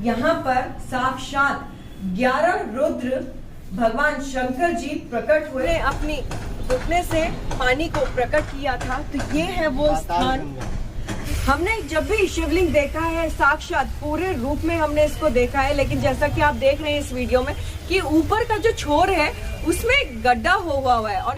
यहाँ पर साक्षात 11 रुद्र भगवान शंकर जी प्रकट हुए, अपनी घुटने से पानी को प्रकट किया था। तो ये है वो स्थान। हमने जब भी शिवलिंग देखा है साक्षात पूरे रूप में हमने इसको देखा है, लेकिन जैसा कि आप देख रहे हैं इस वीडियो में कि ऊपर का जो छोर है उसमें गड्ढा हुआ है। और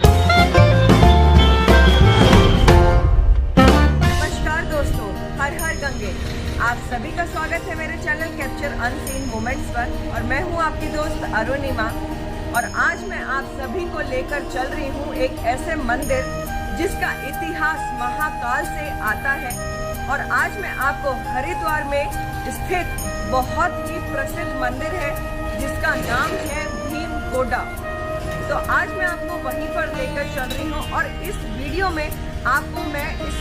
नमस्कार दोस्तों, हर हर गंगे, आप सभी का स्वागत है मेरे चैनल कैप्चर अनसीन मोमेंट्स पर। और मैं हूं आपकी दोस्त अरुणिमा, और आज मैं आप सभी को लेकर चल रही हूं एक ऐसे मंदिर जिसका इतिहास महाकाल से आता है। और आज मैं आपको हरिद्वार में स्थित बहुत ही प्रसिद्ध मंदिर है जिसका नाम है भीमगोडा। तो आज मैं आपको वहीं पर लेकर चल रही हूँ, और इस वीडियो में आपको मैं इस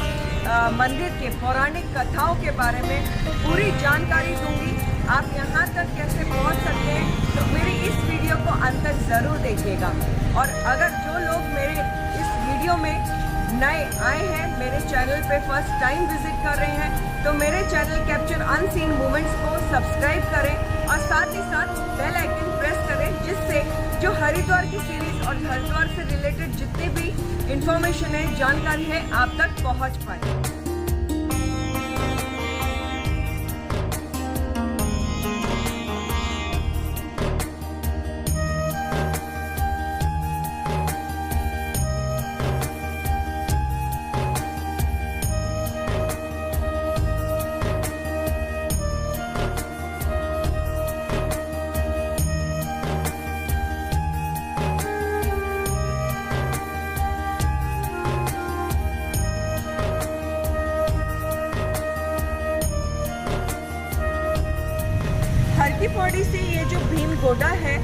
मंदिर के पौराणिक कथाओं के बारे में पूरी जानकारी दूंगी। आप यहाँ तक कैसे पहुँच सकते हैं, तो मेरी इस वीडियो को अंत तक जरूर देखिएगा। और अगर जो लोग मेरे इस वीडियो में नए आए हैं, मेरे चैनल पे फर्स्ट टाइम विजिट कर रहे हैं, तो मेरे चैनल कैप्चर अनसीन मोमेंट्स को सब्सक्राइब करें और साथ ही साथ बेल आइकन प्रेस करें, जिससे जो हरिद्वार की सीरीज और हरिद्वार से रिलेटेड जितनी भी इंफॉर्मेशन है, जानकारी है, आप तक पहुंच पाए। हरकी पौड़ी से ये जो भीमगोडा है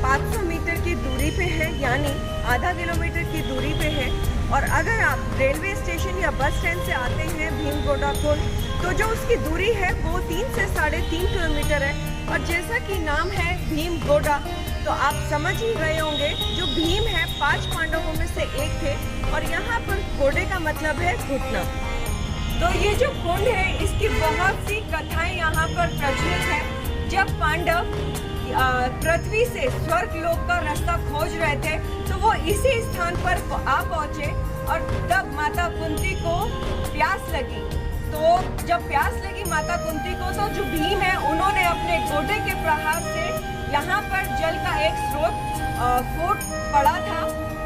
500 मीटर की दूरी पे है, यानी आधा किलोमीटर की दूरी पे है। और अगर आप रेलवे स्टेशन या बस स्टैंड से आते हैं भीमगोडा को, तो जो उसकी दूरी है वो 3 से 3.5 किलोमीटर है। और जैसा कि नाम है भीमगोडा, तो आप समझ ही रहे होंगे, जो भीम है 5 पांडवों में से एक थे, और यहाँ पर घोड़े का मतलब है घुटना। तो ये जो कुंड है इसकी बहुत सी कथाएं यहाँ पर प्रचलित है। जब पांडव पृथ्वी से स्वर्ग लोक का रास्ता खोज रहे थे, तो वो इसी स्थान पर आ पहुंचे, और तब माता कुंती को प्यास लगी। तो जब प्यास लगी माता कुंती को, तो जो भीम है उन्होंने अपने घोड़े के प्रहार से यहाँ पर जल का एक स्रोत फूट पड़ा था।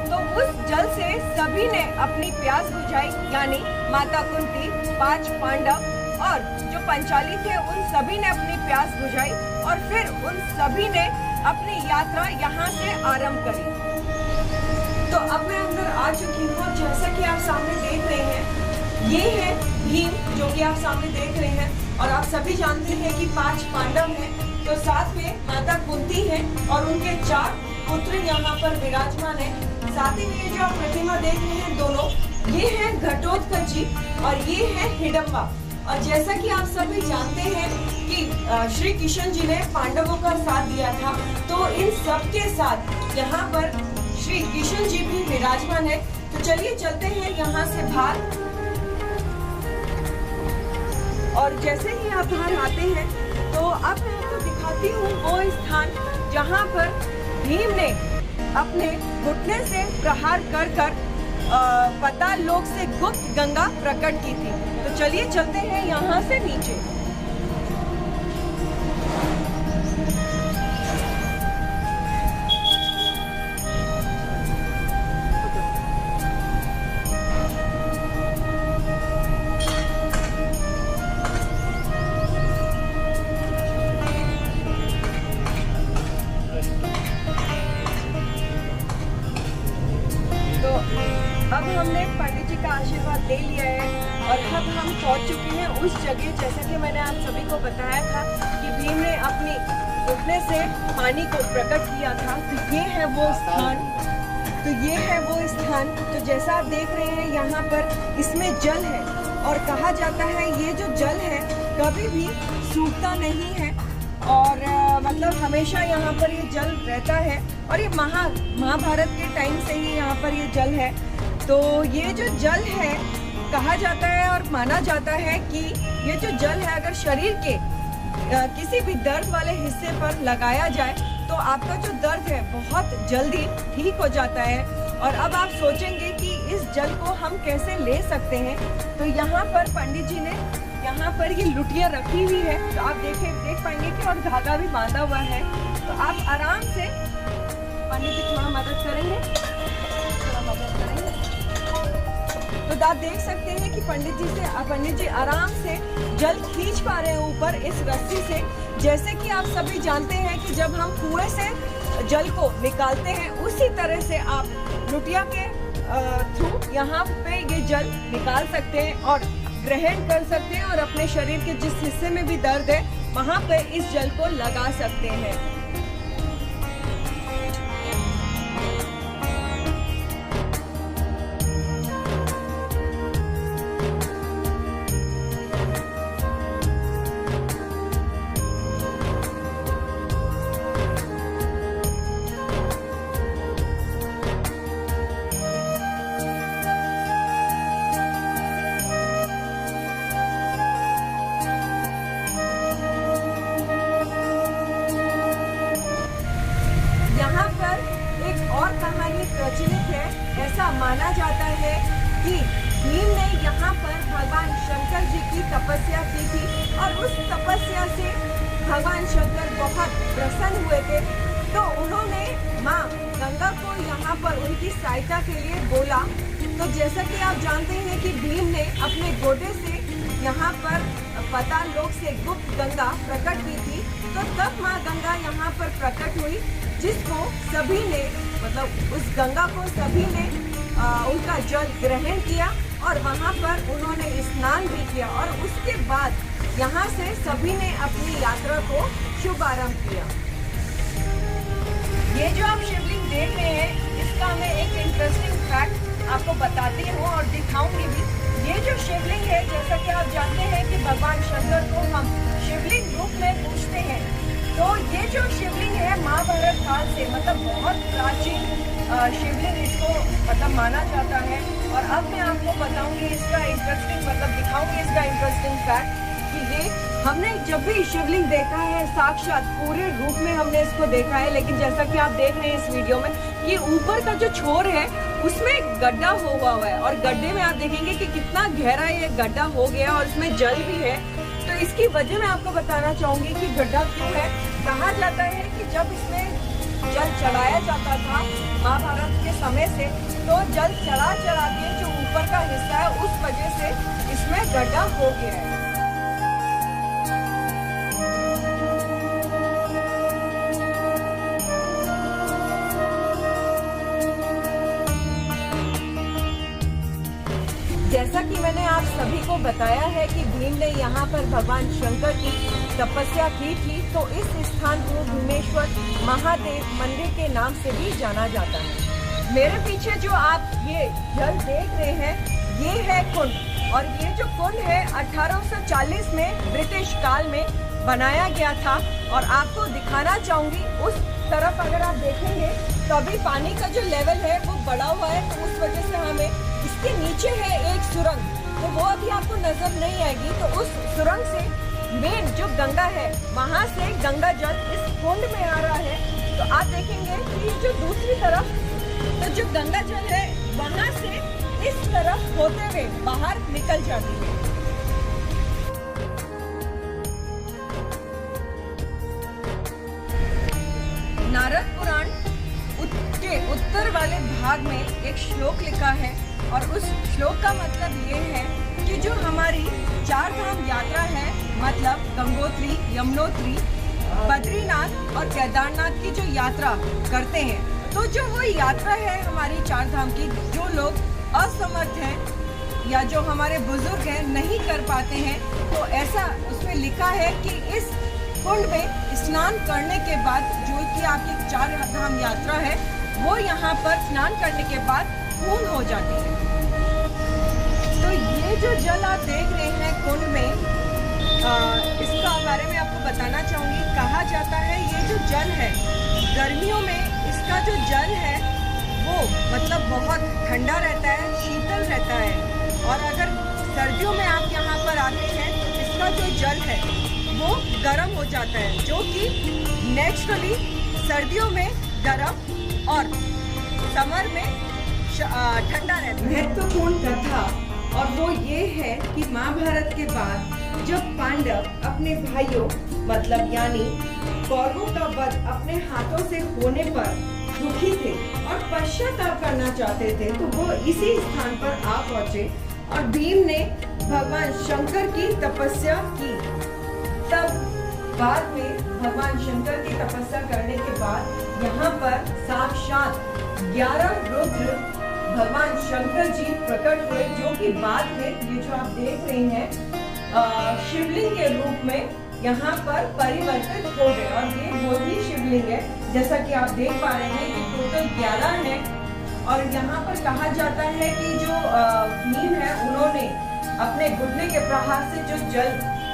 तो उस जल से सभी ने अपनी प्यास बुझाई, यानी माता कुंती, 5 पांडव और जो पंचाली थे, उन सभी ने अपनी प्यास बुझाई, और फिर उन सभी ने अपनी यात्रा यहाँ से आरंभ करी। तो अब मैं अंदर आ चुकी हूँ। जैसा कि आप सामने देख रहे हैं, ये है भीम जो कि आप सामने देख रहे हैं। और आप सभी जानते हैं कि 5 पांडव हैं, तो साथ में माता कुंती है और उनके 4 पुत्र यहाँ पर विराजमान है। साथ ही में जो आप प्रतिमा देख रहे हैं दोनों, ये है घटोत्कच और ये है हिडम्बा। और जैसा कि आप सभी जानते हैं कि श्री कृष्ण जी ने पांडवों का साथ दिया था, तो इन सब के साथ यहाँ पर श्री कृष्ण जी भी विराजमान है। तो चलिए चलते हैं यहाँ से बाहर। और जैसे ही आप बाहर आते हैं, तो अब मैं आपको दिखाती हूँ वो स्थान जहाँ पर भीम ने अपने घुटने से प्रहार कर कर पाताल लोक से गुप्त गंगा प्रकट की थी। तो चलिए चलते हैं यहाँ से नीचे। अब हमने पंडित जी का आशीर्वाद ले लिया है, और अब हम पहुंच चुके हैं उस जगह, जैसा कि मैंने आप सभी को बताया था कि भीम ने अपनी घुटने से पानी को प्रकट किया था। तो ये है वो स्थान। तो जैसा आप देख रहे हैं यहाँ पर इसमें जल है, और कहा जाता है ये जो जल है कभी भी सूखता नहीं है, और मतलब हमेशा यहाँ पर ये जल रहता है। और ये महाभारत के टाइम से ही यहाँ पर ये जल है। तो ये जो जल है, कहा जाता है और माना जाता है कि ये जो जल है, अगर शरीर के किसी भी दर्द वाले हिस्से पर लगाया जाए तो आपका जो दर्द है बहुत जल्दी ठीक हो जाता है। और अब आप सोचेंगे कि इस जल को हम कैसे ले सकते हैं, तो यहाँ पर पंडित जी ने यहाँ पर ये लुटिया रखी हुई है, तो आप देख पाएंगे कि और धागा भी बांधा हुआ है। तो आप आराम से पंडित जी थोड़ा मदद करेंगे। तो आप देख सकते हैं कि पंडित जी आराम से जल खींच पा रहे हैं ऊपर इस रस्सी से। जैसे कि आप सभी जानते हैं कि जब हम कुएं से जल को निकालते हैं, उसी तरह से आप लुटिया के थ्रू यहाँ पे ये जल निकाल सकते हैं और ग्रहण कर सकते हैं, और अपने शरीर के जिस हिस्से में भी दर्द है वहाँ पे इस जल को लगा सकते हैं। प्रचलित है। ऐसा माना जाता है कि भीम ने यहाँ पर भगवान शंकर जी की तपस्या की थी, और उस तपस्या से भगवान शंकर बहुत प्रसन्न हुए थे। तो उन्होंने माँ गंगा को यहाँ पर उनकी सहायता के लिए बोला। तो जैसा कि आप जानते हैं कि भीम ने अपने गोदे से यहाँ पर पाताल लोक से गुप्त गंगा प्रकट की थी। तो तब माँ गंगा यहाँ पर प्रकट हुई, जिसको सभी ने मतलब उस गंगा को सभी ने उनका जल ग्रहण किया, और वहाँ पर उन्होंने स्नान भी किया, और उसके बाद यहाँ से सभी ने अपनी यात्रा को शुभारंभ किया। ये जो आप शिवलिंग देख रहे हैं, इसका मैं एक इंटरेस्टिंग फैक्ट आपको बताती हूँ और दिखाऊंगी भी। ये जो शिवलिंग है, जैसा कि आप जानते हैं कि भगवान शंकर को हम शिवलिंग रूप में पूजते हैं, तो ये जो शिवलिंग है महाभारत काल से मतलब बहुत प्राचीन शिवलिंग इसको मतलब माना जाता है। और अब मैं आपको बताऊंगी इसका इंटरेस्टिंग मतलब दिखाऊंगी इसका इंटरेस्टिंग फैक्ट कि ये हमने जब भी शिवलिंग देखा है साक्षात पूरे रूप में हमने इसको देखा है, लेकिन जैसा कि आप देख रहे हैं इस वीडियो में, ये ऊपर का जो छोर है उसमें गड्ढा हुआ है, और गड्ढे में आप देखेंगे कि कितना गहरा ये गड्ढा हो गया और उसमें जल भी है। तो इसकी वजह मैं आपको बताना चाहूंगी कि गड्ढा क्यों है। कहा जाता है कि जब इसमें जल चढ़ाया जाता था महाभारत के समय से, तो जल चढ़ा के जो ऊपर का हिस्सा है उस वजह से इसमें गड्ढा हो गया है। जैसा कि मैंने आप सभी को बताया है कि भीम ने यहाँ पर भगवान शंकर की तपस्या की थी, तो इस स्थान को भीमेश्वर महादेव मंदिर के नाम से भी जाना जाता है। मेरे पीछे जो आप ये जल देख रहे हैं, ये है कुंड, और ये जो कुंड है 1840 में ब्रिटिश काल में बनाया गया था। और आपको दिखाना चाहूंगी, उस तरफ अगर आप देखेंगे तो अभी पानी का जो लेवल है वो बढ़ा हुआ है, तो उस वजह से हमें इसके नीचे है एक सुरंग, तो वो अभी आपको नजर नहीं आएगी। तो उस सुरंग से मेन जो गंगा है वहाँ से गंगा जल इस कुंड में आ रहा है। तो आप देखेंगे कि जो दूसरी तरफ तो जो गंगा जल है वहाँ से इस तरफ होते हुए बाहर निकल जाती है। नारद पुराण के उत्तर वाले भाग में एक श्लोक लिखा है, और उस श्लोक का मतलब ये है कि जो हमारी 4 धाम यात्रा है, मतलब गंगोत्री, यमुनोत्री, बद्रीनाथ और केदारनाथ की जो यात्रा करते हैं, तो जो वो यात्रा है हमारी 4 धाम की, जो लोग असमर्थ हैं या जो हमारे बुजुर्ग हैं नहीं कर पाते हैं, तो ऐसा उसमें लिखा है कि इस कुंड में स्नान करने के बाद जो कि आपकी 4 धाम यात्रा है वो यहाँ पर स्नान करने के बाद पूर्ण हो जाती है। तो ये जो जल आप देख रहे हैं कुंड में, इसका बारे में आपको बताना चाहूँगी। कहा जाता है ये जो जल है गर्मियों में इसका जो जल है वो मतलब बहुत ठंडा रहता है, शीतल रहता है, और अगर सर्दियों में आप यहाँ पर आते हैं तो इसका जो जल है वो गर्म हो जाता है, जो कि नेचुरली सर्दियों में गर्म और समर में ठंडा रहता है। महत्वपूर्ण कथा और वो ये है कि महाभारत के बाद जब पांडव अपने भाइयों मतलब यानी कौरवों का वध अपने हाथों से होने पर दुखी थे और पश्चाताप करना चाहते थे, तो वो इसी स्थान पर आ पहुंचे और भीम ने भगवान शंकर की तपस्या की। तब बाद में भगवान शंकर की तपस्या करने के बाद यहाँ पर साक्षात 11 रुद्र भगवान शंकर जी प्रकट हुए, जो कि बाद में ये जो आप देख रहे हैं शिवलिंग के रूप में यहाँ पर परिवर्तित हो गए। और ये वो ही शिवलिंग है, जैसा कि आप देख पा रहे हैं कि टोटल 11 है। और यहाँ पर कहा जाता है कि जो भीम है उन्होंने अपने घुटने के प्रहार से जो जल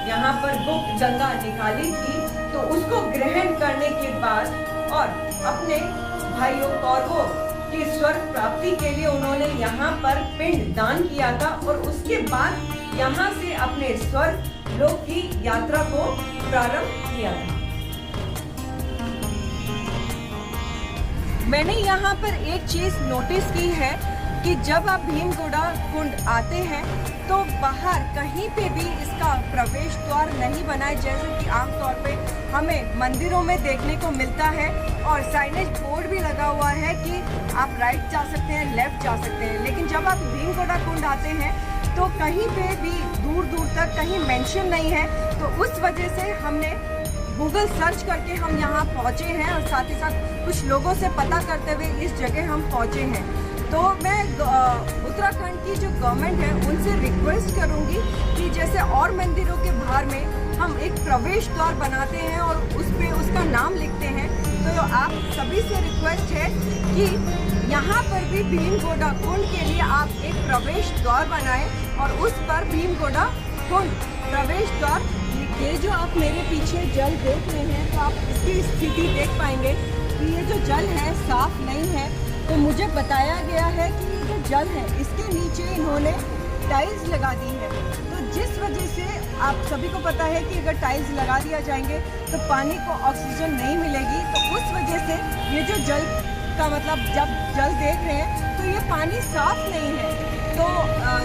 यहाँ पर गुप्त गंगा निकाली थी, तो उसको ग्रहण करने के बाद और अपने भाइयों कौरवों की स्वर्ग प्राप्ति के लिए उन्होंने यहाँ पर पिंड दान किया था और उसके बाद यहाँ से अपने स्वर्ग लोक की यात्रा को प्रारंभ किया था। मैंने यहाँ पर एक चीज नोटिस की है कि जब आप भीमगोड़ा कुंड आते हैं तो बाहर कहीं पे भी इसका प्रवेश द्वार नहीं बना है, जैसे कि आमतौर पे हमें मंदिरों में देखने को मिलता है। और साइनेज बोर्ड भी लगा हुआ है कि आप राइट जा सकते हैं, लेफ्ट जा सकते हैं। लेकिन जब आप भीमगोड़ा कुंड आते हैं तो कहीं पे भी दूर दूर तक कहीं मेंशन नहीं है। तो उस वजह से हमने गूगल सर्च करके हम यहाँ पहुँचे हैं और साथ ही साथ कुछ लोगों से पता करते हुए इस जगह हम पहुँचे हैं। तो मैं उत्तराखंड की जो गवर्नमेंट है उनसे रिक्वेस्ट करूंगी कि जैसे और मंदिरों के बाहर में हम एक प्रवेश द्वार बनाते हैं और उस पे उसका नाम लिखते हैं, तो आप सभी से रिक्वेस्ट है कि यहाँ पर भी भीमगोड़ा कुंड के लिए आप एक प्रवेश द्वार बनाएं और उस पर भीमगोड़ा कुंड प्रवेश द्वार लिखिए। जो आप मेरे पीछे जल देख रहे हैं तो आप इसकी स्थिति देख पाएंगे कि ये जो जल है साफ नहीं है। तो मुझे बताया गया है कि ये जो जल है इसके नीचे इन्होंने टाइल्स लगा दी है। तो जिस वजह से आप सभी को पता है कि अगर टाइल्स लगा दिया जाएंगे तो पानी को ऑक्सीजन नहीं मिलेगी। तो उस वजह से ये जो जल का मतलब जब जल देख रहे हैं तो ये पानी साफ नहीं है। तो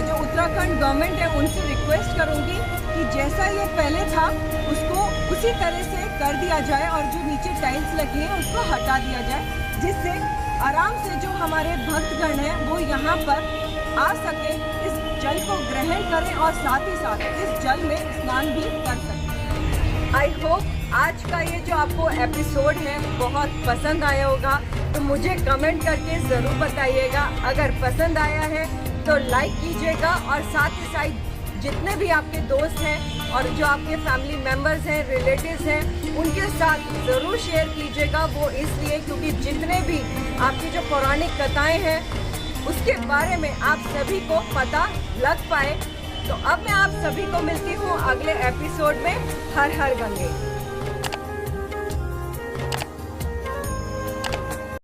जो उत्तराखंड गवर्नमेंट है उनसे रिक्वेस्ट करूँगी कि जैसा ये पहले था उसको उसी तरह से कर दिया जाए और जो नीचे टाइल्स लगी है उसको हटा दिया जाए, जिससे आराम से जो हमारे भक्तगण हैं वो यहाँ पर आ सके, इस जल को ग्रहण करें और साथ ही साथ इस जल में स्नान भी कर सकें। आई होप आज का ये जो आपको एपिसोड है बहुत पसंद आया होगा, तो मुझे कमेंट करके ज़रूर बताइएगा। अगर पसंद आया है तो लाइक कीजिएगा और साथ ही साथ जितने भी आपके दोस्त हैं और जो आपके फैमिली मेम्बर्स हैं, रिलेटिव्स हैं, उनके साथ ज़रूर शेयर कीजिएगा। वो इसलिए क्योंकि जितने भी आपकी जो पौराणिक कथाएं हैं उसके बारे में आप सभी को पता लग पाए। तो अब मैं आप सभी को मिलती हूँ अगले एपिसोड में। हर हर गंगे।